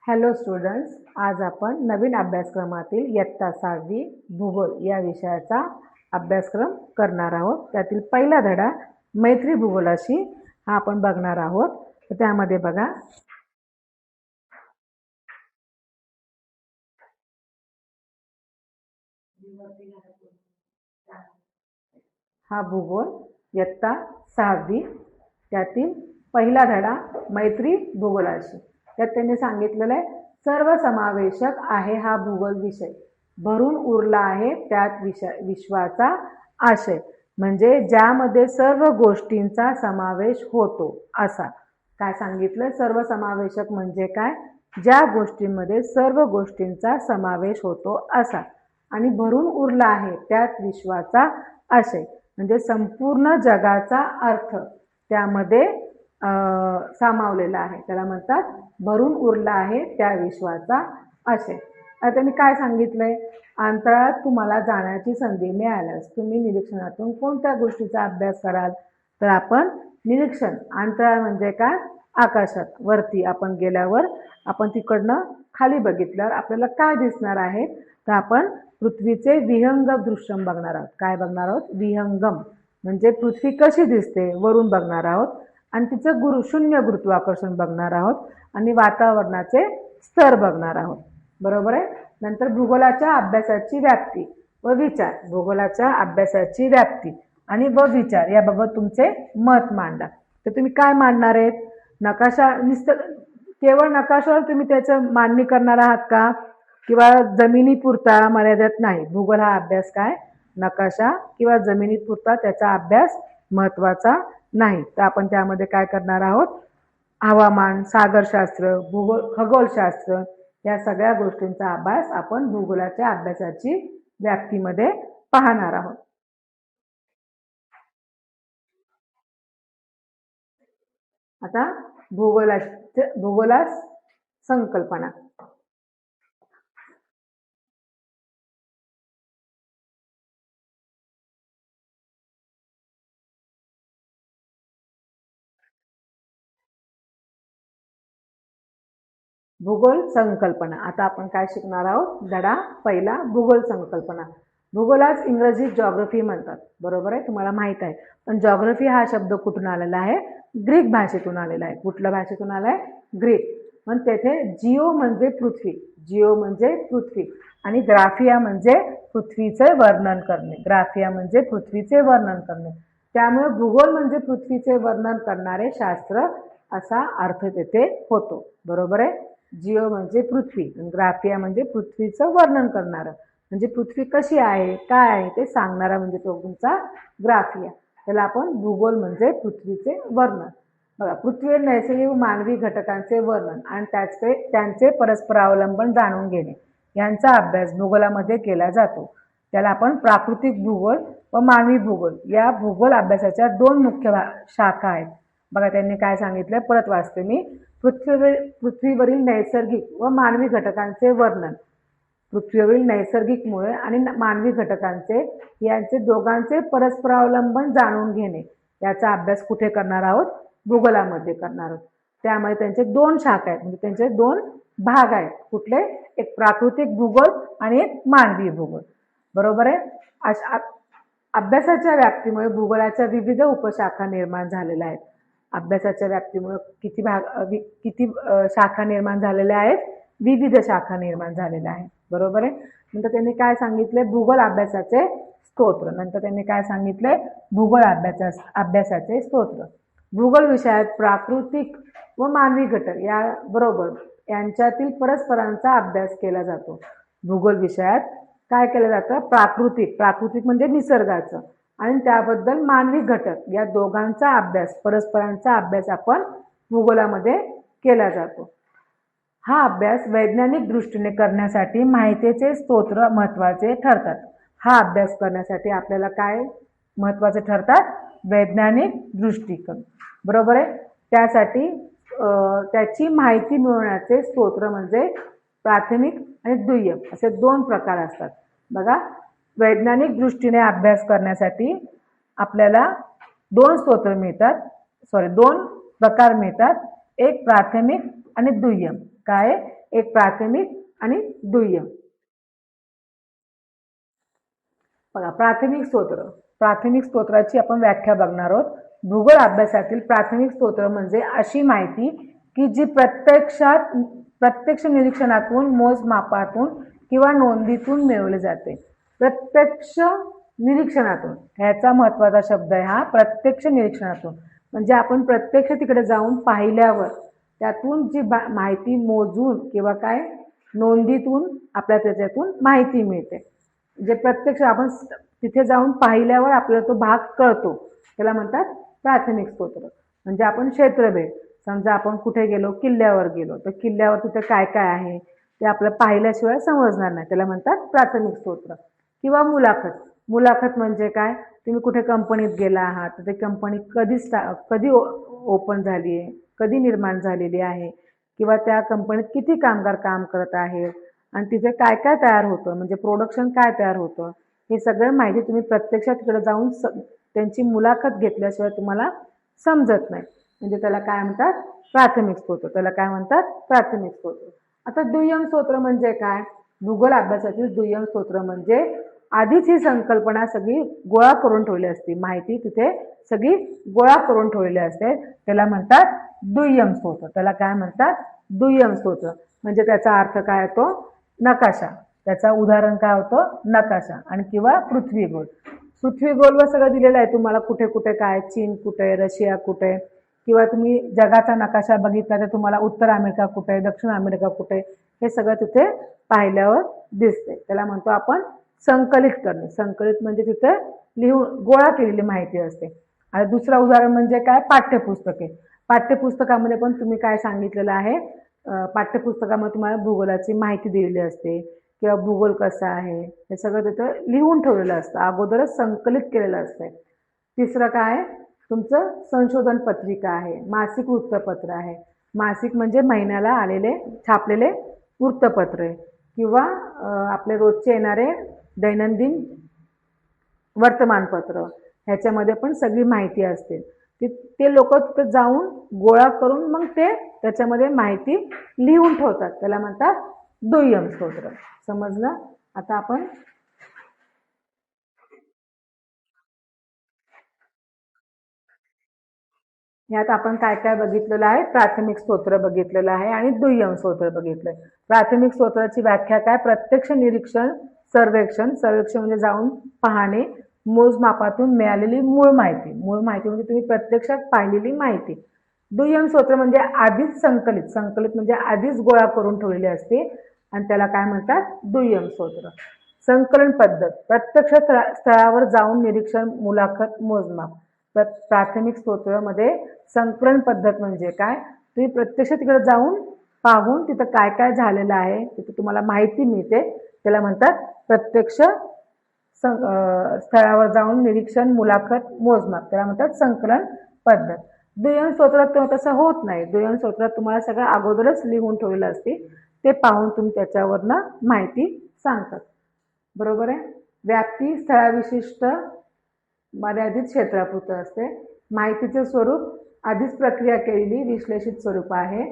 Hello students, आज आपण नवीन अभ्यासक्रमातील इयत्ता 6वी भूगोल या विषयाचा अभ्यासक्रम करणार आहोत. त्यातील पहिला धडा मैत्री भूगोलाशी हा आपण बघणार आहोत. तर त्यामध्ये बघा, हा भूगोल इयत्ता 6वी त्यातील पहिला धडा मैत्री भूगोलाशी. त्यात त्यांनी सांगितलेलं आहे सर्वसमावेशक आहे हा भूगोल विषय, भरून उरला आहे त्यात विश्वाचा आशय, म्हणजे ज्यामध्ये सर्व गोष्टींचा समावेश होतो असा. काय सांगितलं? सर्वसमावेशक म्हणजे काय? ज्या गोष्टींमध्ये सर्व गोष्टींचा समावेश होतो असा. आणि भरून उरला आहे त्यात विश्वाचा आशय म्हणजे संपूर्ण जगाचा अर्थ त्यामध्ये सामावलेला आहे. त्याला म्हणतात भरून उरला आहे त्या विश्वाचा आशय. आता त्यांनी काय सांगितलंय? अंतराळात तुम्हाला जाण्याची संधी मिळाल्यास तुम्ही निरीक्षणातून कोणत्या गोष्टीचा अभ्यास कराल? तर आपण निरीक्षण, अंतराळ म्हणजे काय? आकाशात वरती आपण गेल्यावर आपण तिकडनं खाली बघितल्यावर आपल्याला काय दिसणार आहे? तर आपण पृथ्वीचे विहंगम दृश्य बघणार आहोत. काय बघणार आहोत? विहंगम म्हणजे पृथ्वी कशी दिसते वरून बघणार आहोत. आणि तिचं शून्य गुरुत्वाकर्षण बघणार आहोत आणि वातावरणाचे स्तर बघणार आहोत. बरोबर आहे. नंतर भूगोलाच्या अभ्यासाची व्याप्ती व विचार, भूगोलाच्या अभ्यासाची व्याप्ती आणि व विचार याबाबत तुमचे मत मांडा. तर तुम्ही काय मांडणार आहेत? नकाशा केवळ नकाशावर तुम्ही त्याचं मांडणी करणार आहात का? किंवा जमिनीपुरता मर्यादित नाही. भूगोल हा अभ्यास काय नकाशा किंवा जमिनीपुरता त्याचा अभ्यास महत्वाचा नाही. तर आपण त्यामध्ये काय करणार आहोत? हवामान, सागरशास्त्र, खगोलशास्त्र या सगळ्या गोष्टींचा अभ्यास आपण भूगोलाच्या अभ्यासाची व्याप्तीमध्ये पाहणार आहोत. आता भूगोलास संकल्पना. भूगोल संकल्पना. आता आपण काय शिकणार आहोत? धडा पहिला भूगोल संकल्पना. भूगोलास इंग्रजीत जॉग्राफी म्हणतात. बरोबर आहे, तुम्हाला माहित आहे. पण जॉग्राफी हा शब्द कुठून आलेला आहे? ग्रीक भाषेतून आलेला आहे. कुठल्या भाषेतून आलाय? ग्रीक. पण तेथे जिओ म्हणजे पृथ्वी, जिओ म्हणजे पृथ्वी आणि ग्राफिया म्हणजे पृथ्वीचे वर्णन करणे. ग्राफिया म्हणजे पृथ्वीचे वर्णन करणे. त्यामुळे भूगोल म्हणजे पृथ्वीचे वर्णन करणारे शास्त्र असा अर्थ तेथे होतो. बरोबर आहे. जिओ म्हणजे पृथ्वी, ग्राफिया म्हणजे पृथ्वीचं वर्णन करणारं, म्हणजे पृथ्वी कशी आहे काय आहे ते सांगणारा म्हणजे तो तुमचा ग्राफिया. त्याला आपण भूगोल म्हणजे पृथ्वीचे वर्णन. बघा, पृथ्वीवर नैसर्गिक मानवी घटकांचे वर्णन आणि त्यांचे परस्परावलंबन जाणून घेणे यांचा अभ्यास भूगोलामध्ये केला जातो. त्याला आपण प्राकृतिक भूगोल व मानवी भूगोल या भूगोल अभ्यासाच्या दोन मुख्य शाखा आहेत. बघा, त्यांनी काय सांगितलं? परत वाचते मी. पृथ्वीवरील नैसर्गिक व मानवी घटकांचे वर्णन, पृथ्वीवरील नैसर्गिक मुळे आणि मानवी घटकांचे यांचे दोघांचे परस्परावलंबन जाणून घेणे याचा अभ्यास कुठे करणार आहोत? भूगोलामध्ये करणार आहोत. त्यामुळे त्यांचे दोन शाखा आहेत, म्हणजे त्यांचे दोन भाग आहेत. कुठले? एक प्राकृतिक भूगोल आणि एक मानवी भूगोल. बरोबर आहे. अभ्यासाच्या व्याप्तीमुळे भूगोलाच्या विविध उपशाखा निर्माण झालेल्या आहेत. अभ्यासाच्या व्याप्तीमुळे किती शाखा निर्माण झालेल्या आहेत? विविध शाखा निर्माण झालेल्या आहेत. बरोबर आहे. नंतर त्यांनी काय सांगितले? भूगोल अभ्यासाचे स्तोत्र. नंतर त्यांनी काय सांगितले? भूगोल अभ्यासाचे स्तोत्र. भूगोल विषयात प्राकृतिक व मानवी घटक या बरोबर यांच्यातील परस्परांचा अभ्यास केला जातो. भूगोल विषयात काय केलं जातं? प्राकृतिक म्हणजे निसर्गाचं आणि त्याबद्दल मानवी घटक या दोघांचा अभ्यास, परस्परांचा अभ्यास आपण भूगोलामध्ये केला जातो. हा अभ्यास वैज्ञानिक दृष्टीने करण्यासाठी माहितीचे स्तोत्र महत्वाचे ठरतात. हा अभ्यास करण्यासाठी आपल्याला काय महत्वाचे ठरतात? वैज्ञानिक दृष्टिकोन. बरोबर आहे. त्यासाठी त्याची माहिती मिळवण्याचे स्तोत्र म्हणजे प्राथमिक आणि दुय्यम असे दोन प्रकार असतात. बघा, वैज्ञानिक दृष्टीने अभ्यास करण्यासाठी आपल्याला दोन प्रकार मिळतात. एक प्राथमिक आणि दुय्यम. काय आहे? एक प्राथमिक आणि दुय्यम. बघा, प्राथमिक स्तोत्राची आपण व्याख्या बघणार आहोत. भूगोल अभ्यासातील प्राथमिक स्तोत्र म्हणजे अशी माहिती की जी प्रत्यक्ष निरीक्षणातून, मोजमापातून किंवा नोंदीतून मिळवली जाते. प्रत्यक्ष निरीक्षणातून, ह्याचा महत्वाचा शब्द आहे हा, प्रत्यक्ष निरीक्षणातून. म्हणजे आपण प्रत्यक्ष तिकडे जाऊन पाहिल्यावर त्यातून जी माहिती मोजून किंवा काय नोंदीतून आपल्याला त्याच्यातून माहिती मिळते. जे प्रत्यक्ष आपण तिथे जाऊन पाहिल्यावर आपल्याला तो भाग कळतो, त्याला म्हणतात प्राथमिक स्तोत्र. म्हणजे आपण क्षेत्रभेद, समजा आपण कुठे गेलो, किल्ल्यावर गेलो, तर किल्ल्यावर तिथे काय काय आहे ते आपल्याला पाहिल्याशिवाय समजणार नाही, त्याला म्हणतात प्राथमिक स्तोत्र. किंवा मुलाखत म्हणजे काय, तुम्ही कुठे कंपनीत गेला आहात तर ते कंपनी कधी ओपन झाली आहे, कधी निर्माण झालेली आहे, किंवा त्या कंपनीत किती कामगार काम करत आहेत आणि तिथे काय काय तयार होतं, म्हणजे प्रोडक्शन काय तयार होतं, हे सगळं माहिती तुम्ही प्रत्यक्षात तिकडे जाऊन त्यांची मुलाखत घेतल्याशिवाय तुम्हाला समजत नाही. म्हणजे त्याला काय म्हणतात? प्राथमिक स्तोत्र. त्याला काय म्हणतात? प्राथमिक स्तोत्र. आता दुय्यम स्तोत्र म्हणजे काय? भूगोल अभ्यासातील दुय्यम स्तोत्र म्हणजे आधीच ही संकल्पना सगळी गोळा करून ठेवली असते, माहिती तिथे सगळी गोळा करून ठेवलेली असते, त्याला म्हणतात दुय्यम स्तोत्र. त्याला काय म्हणतात? दुय्यम स्तोत्र. म्हणजे त्याचा अर्थ काय होतो? नकाशा. त्याचा उदाहरण काय होतं? नकाशा. आणि किंवा पृथ्वी गोलवर सगळं दिलेलं आहे तुम्हाला, कुठे कुठे काय, चीन कुठे, रशिया कुठे, किंवा तुम्ही जगाचा नकाशा बघितला तर तुम्हाला उत्तर अमेरिका कुठे, दक्षिण अमेरिका कुठे, हे सगळं तिथे पाहिल्यावर दिसते. त्याला म्हणतो आपण संकलित करणे. संकलित म्हणजे तिथे लिहून गोळा केलेली माहिती असते. आणि दुसरं उदाहरण म्हणजे काय? पाठ्यपुस्तके. पाठ्यपुस्तकामध्ये पण तुम्ही काय सांगितलेलं आहे? पाठ्यपुस्तकामध्ये तुम्हाला भूगोलाची माहिती दिलेली असते किंवा भूगोल कसा आहे हे सगळं तिथं लिहून ठेवलेलं असतं, अगोदरच संकलित केलेलं असतं. तिसरं काय? तुमचं संशोधन पत्रिका आहे, मासिक वृत्तपत्र आहे. मासिक म्हणजे महिन्याला छापलेले वृत्तपत्र आहे, किंवा आपले रोजचे येणारे दैनंदिन वर्तमानपत्र, ह्याच्यामध्ये पण सगळी माहिती असते. ते लोक तिथं जाऊन गोळा करून मग ते त्याच्यामध्ये माहिती लिहून ठेवतात, त्याला म्हणतात दुय्यम स्तोत्र. समजलं? आता आपण यात आपण काय काय बघितलेलं आहे? प्राथमिक स्तोत्र बघितलेलं आहे आणि दुय्यम स्तोत्र बघितलंय. प्राथमिक स्तोत्राची व्याख्या काय? प्रत्यक्ष निरीक्षण, सर्वेक्षण म्हणजे जाऊन पाहणे, मोजमापातून मिळालेली मूळ माहिती म्हणजे तुम्ही प्रत्यक्षात पाहिलेली माहिती. दुय्यम स्तोत्र म्हणजे आधीच संकलित म्हणजे आधीच गोळा करून ठेवलेली असते आणि त्याला काय म्हणतात? दुय्यम स्तोत्र. संकलन पद्धत, प्रत्यक्ष स्थळावर जाऊन निरीक्षण, मुलाखत, मोजमाप. प्राथमिक स्तोत्रामध्ये संकलन पद्धत म्हणजे काय? तुम्ही प्रत्यक्ष तिकडे जाऊन पाहून तिथं काय काय झालेलं आहे तिथे तुम्हाला माहिती मिळते, त्याला म्हणतात प्रत्यक्ष स्थळावर जाऊन निरीक्षण, मुलाखत, मोजमाप, त्याला म्हणतात संकलन पद्धत. दुय्यम स्तोत्रात तसं होत नाही. दुय्यम स्तोत्रात तुम्हाला सगळं अगोदरच लिहून ठेवलेलं असते, ते पाहून तुम्ही त्याच्यावरनं माहिती सांगतात. बरोबर आहे? व्याप्ती स्थळाविशिष्ट मर्यादित क्षेत्रापुरतं असते. माहितीचे स्वरूप आधीच प्रक्रिया केलेली विश्लेषित स्वरूप आहे.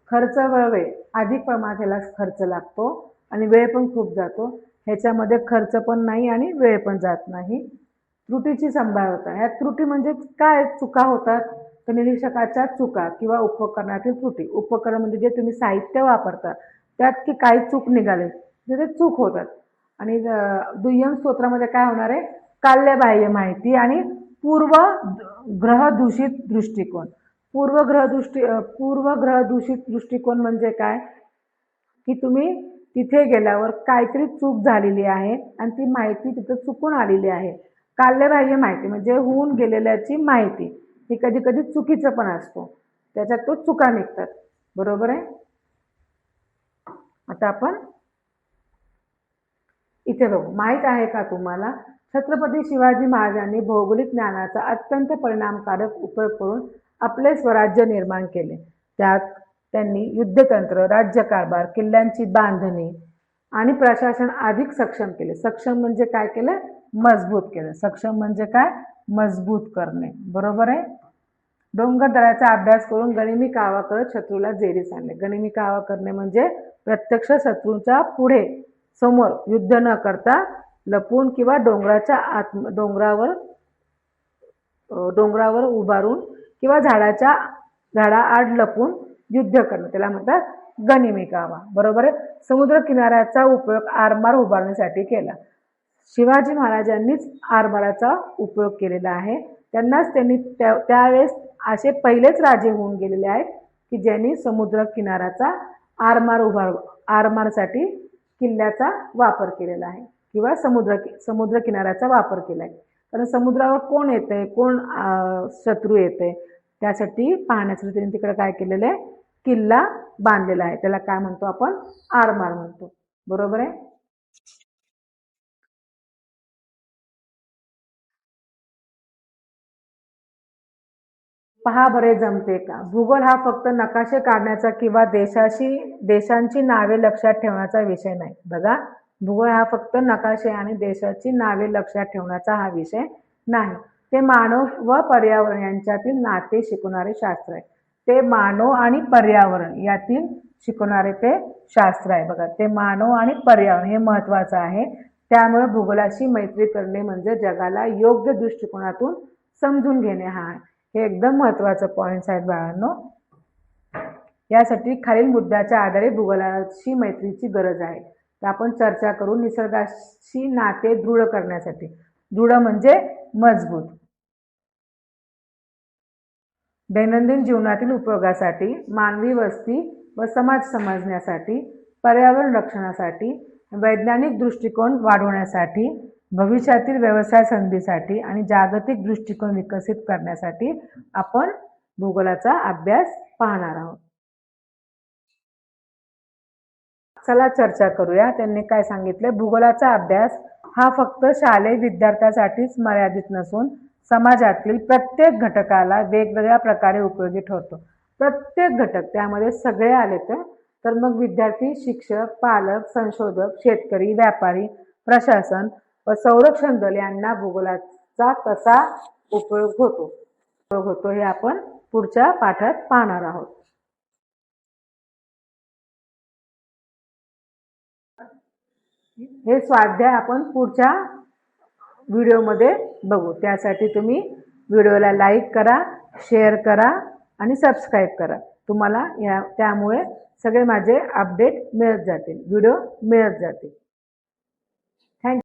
खर्च व वेळ, अधिक प्रमाणात ह्याला खर्च लागतो आणि वेळ पण खूप जातो. ह्याच्यामध्ये खर्च पण नाही आणि वेळ पण जात नाही. त्रुटीची संभाव्यता, ह्या त्रुटी म्हणजे काय? चुका होतात तर निरीक्षकाच्या चुका किंवा उपकरणातील त्रुटी. उपकरण म्हणजे जे तुम्ही साहित्य वापरता त्यात की काही चूक निघाले ते चूक होतात. आणि दुय्यम स्तोत्रामध्ये काय होणार आहे? काल्यबाह्य माहिती आणि पूर्वग्रह दूषित दृष्टिकोन. पूर्वग्रह दूषित दृष्टिकोन म्हणजे काय? की तुम्ही तिथे गेल्यावर काहीतरी चूक झालेली आहे आणि ती माहिती तिथं चुकून आलेली आहे. काल्यबाह्य माहिती म्हणजे होऊन गेलेल्याची माहिती, ही कधी कधी चुकीचं पण असतो, त्याच्यात तो चुका निघतात. बरोबर आहे? आता आपण इथे बघू. माहित आहे का तुम्हाला, छत्रपती शिवाजी महाराजांनी भौगोलिक ज्ञानाचा अत्यंत परिणामकारक उपयोग करून आपले स्वराज्य निर्माण केले. त्यात त्यांनी युद्धतंत्र, राज्यकारभार, किल्ल्यांची बांधणी आणि प्रशासन अधिक सक्षम केले. सक्षम म्हणजे काय केलं? मजबूत केलं. सक्षम म्हणजे काय? मजबूत करणे. बरोबर आहे? डोंगरदऱ्याचा अभ्यास करून गनिमी कावा करत शत्रूला जेरीस आणले. गनिमी कावा करणे म्हणजे प्रत्यक्ष शत्रूंच्या पुढे समोर युद्ध न करता लपून किंवा डोंगरावर उभारून किंवा झाडाआड लपून युद्ध करणं, त्याला म्हणतात गनिमी कावा. बरोबर आहे. समुद्र किनाऱ्याचा उपयोग आरमार उभारण्यासाठी केला. शिवाजी महाराजांनीच आरमाराचा उपयोग केलेला आहे. त्यांनी त्यावेळेस असे पहिलेच राजे होऊन गेलेले आहेत की ज्यांनी समुद्र किनाऱ्याचा आरमारसाठी किल्ल्याचा वापर केलेला आहे किंवा समुद्र किनाऱ्याचा वापर केला आहे. कारण समुद्रावर कोण येतंय, कोण शत्रू येतंय त्यासाठी पाहण्यासाठी त्यांनी तिकडे काय केलेलं आहे, किल्ला बांधलेला आहे. त्याला काय म्हणतो आपण, आरमार म्हणतो. बरोबर आहे. पहा बरे जमते का. भूगोल हा फक्त नकाशे काढण्याचा किंवा देशांची नावे लक्षात ठेवण्याचा विषय नाही. बघा, भूगोल हा फक्त नकाशे आणि देशाची नावे लक्षात ठेवण्याचा हा विषय नाही. ते मानव व पर्यावरण यांच्यातील नाते शिकवणारे शास्त्र आहे. ते मानव आणि पर्यावरण यातील शिकवणारे ते शास्त्र आहे. बघा, ते मानव आणि पर्यावरण हे महत्वाचं आहे. त्यामुळे भूगोलाशी मैत्री करणे म्हणजे जगाला योग्य दृष्टिकोनातून समजून घेणे हा आहे. हे एकदम महत्वाचं पॉइंट्स आहेत बाळांनो. यासाठी खालील मुद्द्याच्या आधारे भूगोलाशी मैत्रीची गरज आहे. तर आपण चर्चा करू. निसर्गाशी नाते दृढ करण्यासाठी. दृढ म्हणजे मजबूत. दैनंदिन जीवनातील उपयोगासाठी, मानवी वस्ती व समाज समजण्यासाठी, पर्यावरण रक्षणासाठी, वैज्ञानिक दृष्टिकोन वाढवण्यासाठी, भविष्यातील व्यवसाय संधीसाठी आणि जागतिक दृष्टिकोन विकसित करण्यासाठी आपण भूगोलाचा अभ्यास पाहणार आहोत. चला चर्चा करूया. त्यांनी काय सांगितले, भूगोलाचा अभ्यास हा फक्त शालेय विद्यार्थ्यांसाठीच मर्यादित नसून समाजातील प्रत्येक घटकाला वेगवेगळ्या प्रकारे उपयोगी ठरतो. प्रत्येक घटक, त्यामध्ये सगळे आले तर मग विद्यार्थी, शिक्षक, पालक, संशोधक, शेतकरी, व्यापारी, प्रशासन व संरक्षण दल यांना भूगोलाचा कसा उपयोग होतो हे आपण पुढच्या पाठात पाहणार आहोत. हे स्वाध्याय आपण पुढच्या व्हिडिओमध्ये बघू. त्यासाठी तुम्ही व्हिडिओला लाईक करा, शेअर करा आणि सबस्क्राईब करा. तुम्हाला त्यामुळे सगळे माझे अपडेट मिळत जातील, व्हिडिओ मिळत जातील.